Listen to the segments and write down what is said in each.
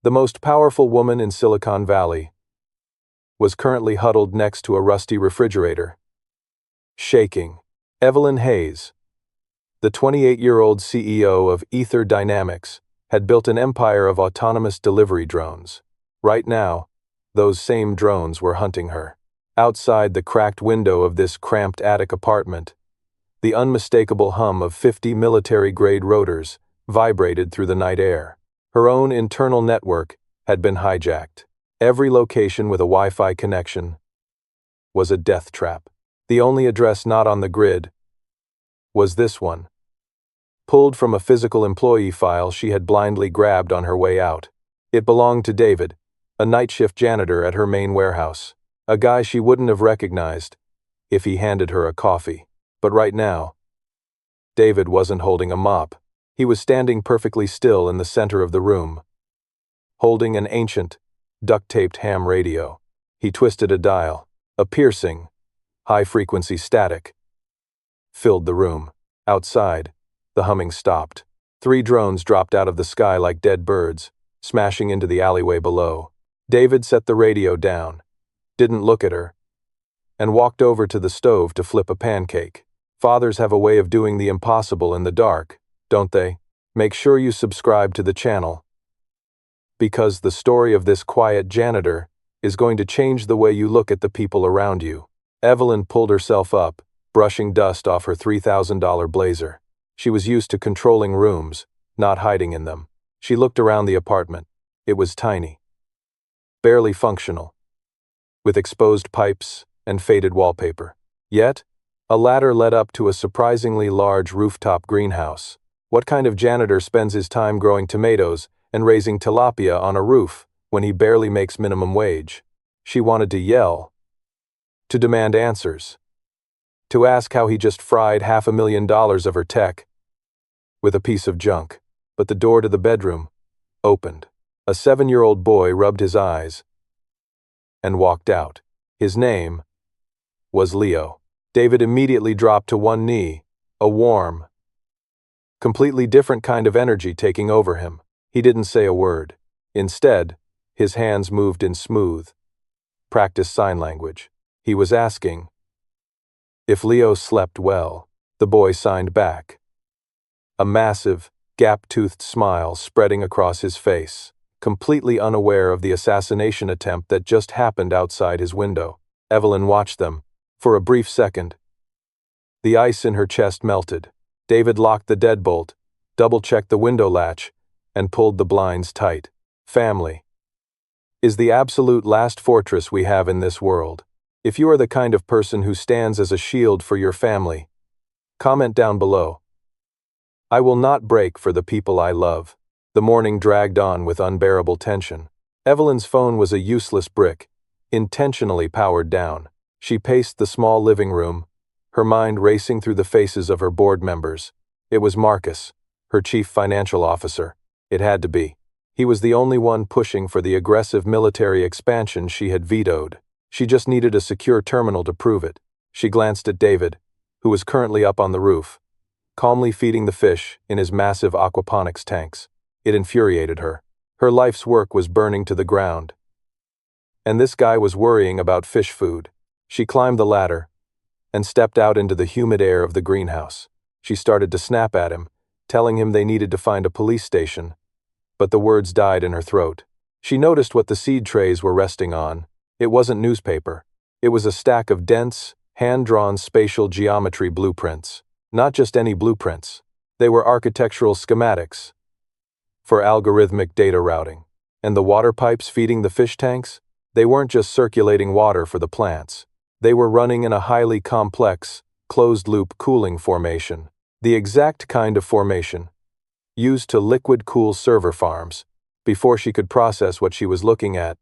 the most powerful woman in Silicon Valley, was currently huddled next to a rusty refrigerator, shaking. Evelyn Hayes, the 28-year-old CEO of Aether Dynamics, had built an empire of autonomous delivery drones. Right now, those same drones were hunting her. Outside the cracked window of this cramped attic apartment, the unmistakable hum of 50 military-grade rotors vibrated through the night air. Her own internal network had been hijacked. Every location with a Wi-Fi connection was a death trap. The only address not on the grid was this one, pulled from a physical employee file she had blindly grabbed on her way out. It belonged to David, a night shift janitor at her main warehouse, a guy she wouldn't have recognized if he handed her a coffee. But right now, David wasn't holding a mop. He was standing perfectly still in the center of the room, holding an ancient, duct-taped ham radio. He twisted a dial. A piercing, high-frequency static filled the room. Outside, the humming stopped. 3 drones dropped out of the sky like dead birds, smashing into the alleyway below. David set the radio down, didn't look at her, and walked over to the stove to flip a pancake. Fathers have a way of doing the impossible in the dark, don't they? Make sure you subscribe to the channel, because the story of this quiet janitor is going to change the way you look at the people around you. Evelyn pulled herself up, brushing dust off her $3,000 blazer. She was used to controlling rooms, not hiding in them. She looked around the apartment. It was tiny, barely functional, with exposed pipes and faded wallpaper. Yet, a ladder led up to a surprisingly large rooftop greenhouse. What kind of janitor spends his time growing tomatoes and raising tilapia on a roof when he barely makes minimum wage? She wanted to yell, to demand answers, to ask how he just fried $500,000 of her tech with a piece of junk. But the door to the bedroom opened. A 7-year-old boy rubbed his eyes and walked out. His name was Leo. David immediately dropped to one knee, a warm, completely different kind of energy taking over him. He didn't say a word. Instead, his hands moved in smooth, practiced sign language. He was asking if Leo slept well. The boy signed back, a massive, gap-toothed smile spreading across his face, completely unaware of the assassination attempt that just happened outside his window. Evelyn watched them. For a brief second, the ice in her chest melted. David locked the deadbolt, double-checked the window latch, and pulled the blinds tight. Family is the absolute last fortress we have in this world. If you are the kind of person who stands as a shield for your family, comment down below. I will not break for the people I love. The morning dragged on with unbearable tension. Evelyn's phone was a useless brick, intentionally powered down. She paced the small living room, her mind racing through the faces of her board members. It was Marcus, her chief financial officer. It had to be. He was the only one pushing for the aggressive military expansion she had vetoed. She just needed a secure terminal to prove it. She glanced at David, who was currently up on the roof, calmly feeding the fish in his massive aquaponics tanks. It infuriated her. Her life's work was burning to the ground, and this guy was worrying about fish food. She climbed the ladder and stepped out into the humid air of the greenhouse. She started to snap at him, telling him they needed to find a police station, but the words died in her throat. She noticed what the seed trays were resting on. It wasn't newspaper. It was a stack of dense, hand-drawn spatial geometry blueprints. Not just any blueprints. They were architectural schematics for algorithmic data routing. And the water pipes feeding the fish tanks? They weren't just circulating water for the plants. They were running in a highly complex, closed-loop cooling formation. The exact kind of formation used to liquid-cool server farms. Before she could process what she was looking at,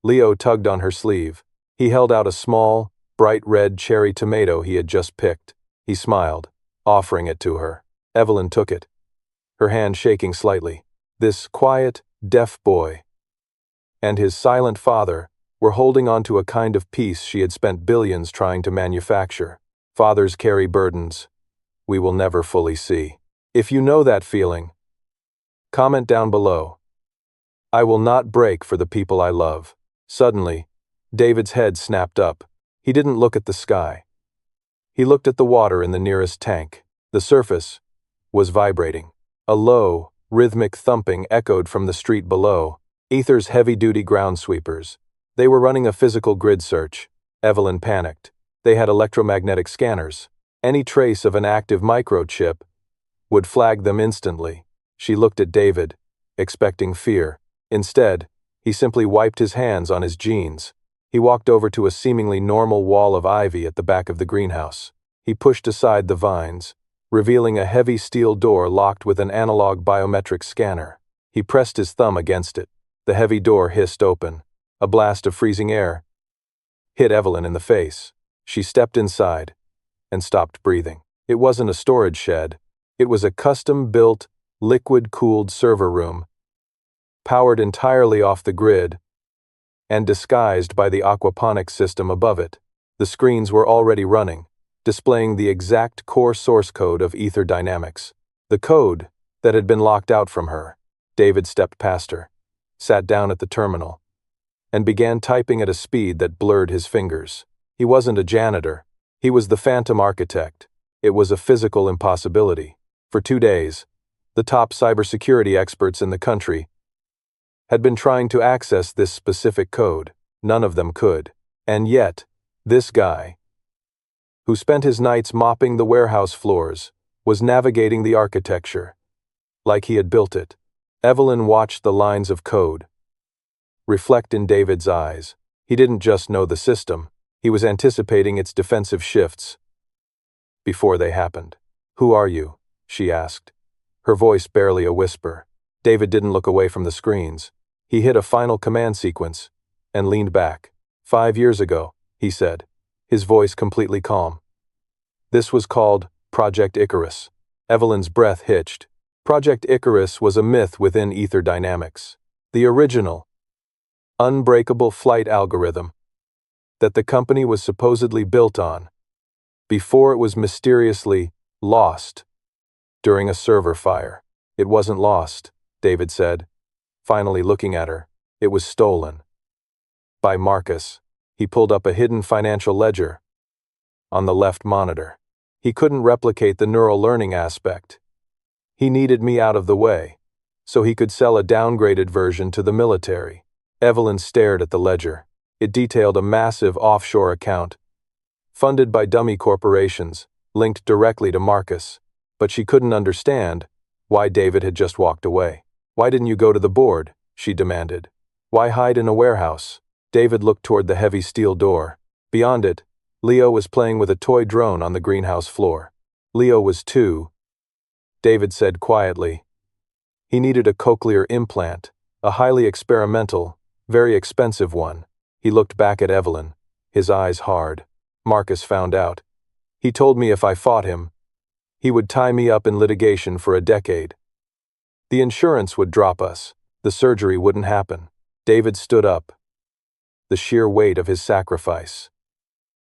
Leo tugged on her sleeve. He held out a small, bright red cherry tomato he had just picked. He smiled, offering it to her. Evelyn took it, her hand shaking slightly. This quiet, deaf boy and his silent father were holding on to a kind of peace she had spent billions trying to manufacture. Fathers carry burdens we will never fully see. If you know that feeling, comment down below. I will not break for the people I love. Suddenly, David's head snapped up. He didn't look at the sky. He looked at the water in the nearest tank. The surface was vibrating. A low, rhythmic thumping echoed from the street below. Aether's heavy-duty ground sweepers. They were running a physical grid search. Evelyn panicked. They had electromagnetic scanners. Any trace of an active microchip would flag them instantly. She looked at David, expecting fear. Instead, he simply wiped his hands on his jeans. He walked over to a seemingly normal wall of ivy at the back of the greenhouse. He pushed aside the vines, revealing a heavy steel door locked with an analog biometric scanner. He pressed his thumb against it. The heavy door hissed open. A blast of freezing air hit Evelyn in the face. She stepped inside and stopped breathing. It wasn't a storage shed. It was a custom-built, liquid-cooled server room, powered entirely off the grid and disguised by the aquaponics system above it. The screens were already running, displaying the exact core source code of Aether Dynamics, the code that had been locked out from her. David stepped past her, sat down at the terminal, and began typing at a speed that blurred his fingers. He wasn't a janitor. He was the phantom architect. It was a physical impossibility. For 2 days, the top cybersecurity experts in the country had been trying to access this specific code. None of them could. And yet, this guy, who spent his nights mopping the warehouse floors, was navigating the architecture like he had built it. Evelyn watched the lines of code reflect in David's eyes. He didn't just know the system, he was anticipating its defensive shifts before they happened. "Who are you?" she asked, her voice barely a whisper. David didn't look away from the screens. He hit a final command sequence and leaned back. 5 years ago, he said, his voice completely calm. This was called Project Icarus. Evelyn's breath hitched. Project Icarus was a myth within Aether Dynamics. The original, unbreakable flight algorithm that the company was supposedly built on before it was mysteriously lost during a server fire. It wasn't lost, David said, finally looking at her. It was stolen. By Marcus. He pulled up a hidden financial ledger on the left monitor. He couldn't replicate the neural learning aspect. He needed me out of the way, so he could sell a downgraded version to the military. Evelyn stared at the ledger. It detailed a massive offshore account, funded by dummy corporations, linked directly to Marcus. But she couldn't understand why David had just walked away. "Why didn't you go to the board?" she demanded. "Why hide in a warehouse?" David looked toward the heavy steel door. Beyond it, Leo was playing with a toy drone on the greenhouse floor. Leo was 2, David said quietly. He needed a cochlear implant, a highly experimental, very expensive one. He looked back at Evelyn, his eyes hard. "Marcus found out. He told me if I fought him, he would tie me up in litigation for a decade. The insurance would drop us. The surgery wouldn't happen." David stood up, the sheer weight of his sacrifice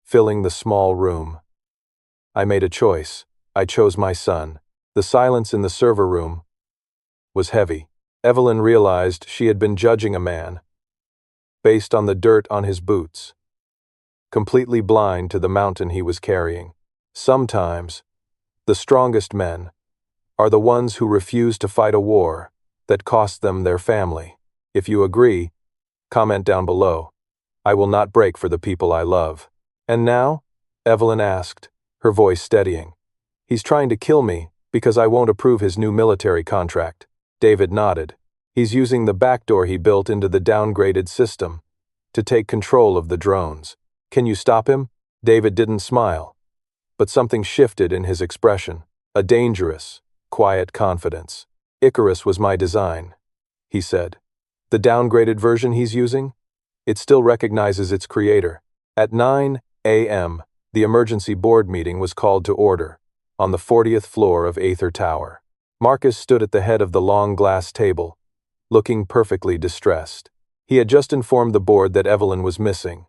filling the small room. "I made a choice. I chose my son." The silence in the server room was heavy. Evelyn realized she had been judging a man based on the dirt on his boots, completely blind to the mountain he was carrying. Sometimes, the strongest men are the ones who refuse to fight a war that cost them their family. If you agree, comment down below. I will not break for the people I love. "And now?" Evelyn asked, her voice steadying. "He's trying to kill me because I won't approve his new military contract." David nodded. "He's using the backdoor he built into the downgraded system to take control of the drones. Can you stop him?" David didn't smile, but something shifted in his expression. A dangerous, quiet confidence. "Icarus was my design," he said. "The downgraded version he's using? It still recognizes its creator." At 9 a.m., the emergency board meeting was called to order on the 40th floor of Aether Tower. Marcus stood at the head of the long glass table, looking perfectly distressed. He had just informed the board that Evelyn was missing,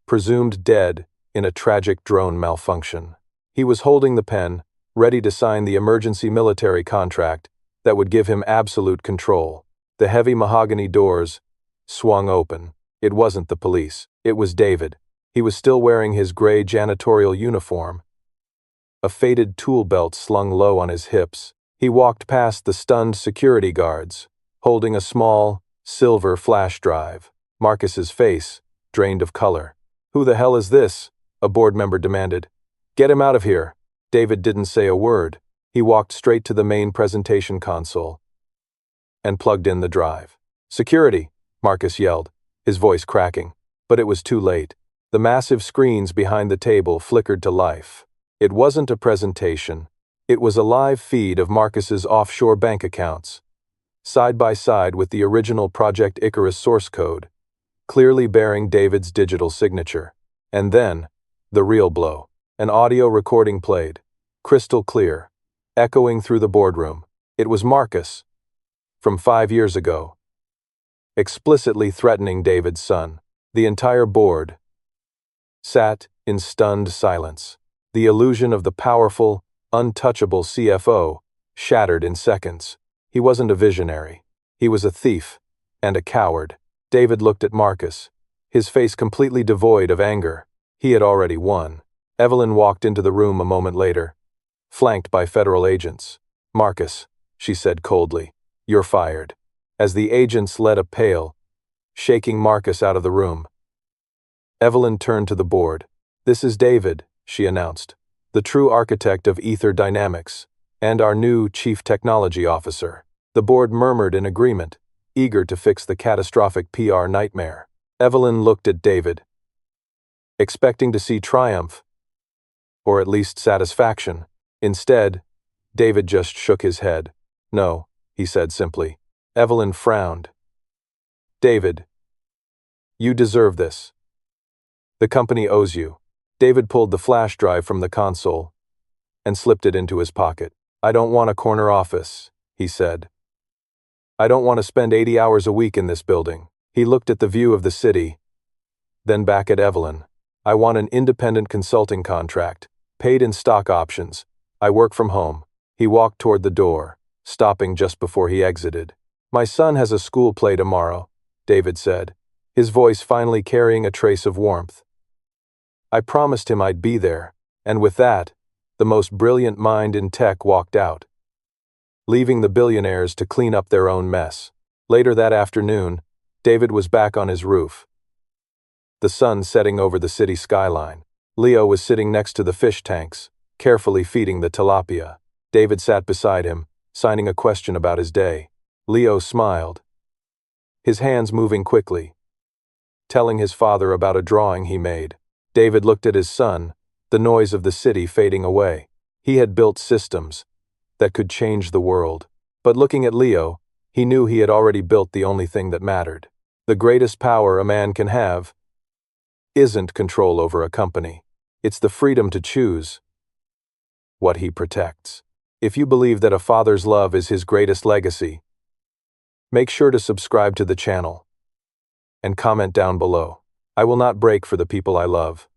presumed dead in a tragic drone malfunction. He was holding the pen, ready to sign the emergency military contract that would give him absolute control. The heavy mahogany doors swung open. It wasn't the police. It was David. He was still wearing his gray janitorial uniform, a faded tool belt slung low on his hips. He walked past the stunned security guards, holding a small, silver flash drive. Marcus's face drained of color. "Who the hell is this?" a board member demanded. "Get him out of here." David didn't say a word. He walked straight to the main presentation console and plugged in the drive. "Security," Marcus yelled, his voice cracking. But it was too late. The massive screens behind the table flickered to life. It wasn't a presentation. It was a live feed of Marcus's offshore bank accounts, side by side with the original Project Icarus source code, clearly bearing David's digital signature. And then, the real blow. An audio recording played, crystal clear, echoing through the boardroom. It was Marcus, from 5 years ago, explicitly threatening David's son. The entire board sat in stunned silence. The illusion of the powerful, untouchable CFO shattered in seconds. He wasn't a visionary. He was a thief and a coward. David looked at Marcus, his face completely devoid of anger. He had already won. Evelyn walked into the room a moment later, flanked by federal agents. "Marcus," she said coldly, "you're fired." As the agents led a pale, shaking Marcus out of the room, Evelyn turned to the board. "This is David," she announced, "the true architect of Aether Dynamics, and our new chief technology officer." The board murmured in agreement, eager to fix the catastrophic PR nightmare. Evelyn looked at David, expecting to see triumph, or at least satisfaction. Instead, David just shook his head. "No," he said simply. Evelyn frowned. "David, you deserve this. The company owes you." David pulled the flash drive from the console and slipped it into his pocket. "I don't want a corner office," he said. "I don't want to spend 80 hours a week in this building." He looked at the view of the city, then back at Evelyn. "I want an independent consulting contract, paid in stock options. I work from home." He walked toward the door, stopping just before he exited. "My son has a school play tomorrow," David said, his voice finally carrying a trace of warmth. "I promised him I'd be there," and with that, the most brilliant mind in tech walked out, leaving the billionaires to clean up their own mess. Later that afternoon, David was back on his roof, the sun setting over the city skyline. Leo was sitting next to the fish tanks, carefully feeding the tilapia. David sat beside him, signing a question about his day. Leo smiled, his hands moving quickly, telling his father about a drawing he made. David looked at his son, the noise of the city fading away. He had built systems that could change the world. But looking at Leo, he knew he had already built the only thing that mattered. The greatest power a man can have isn't control over a company. It's the freedom to choose what he protects. If you believe that a father's love is his greatest legacy, make sure to subscribe to the channel and comment down below. I will not break for the people I love.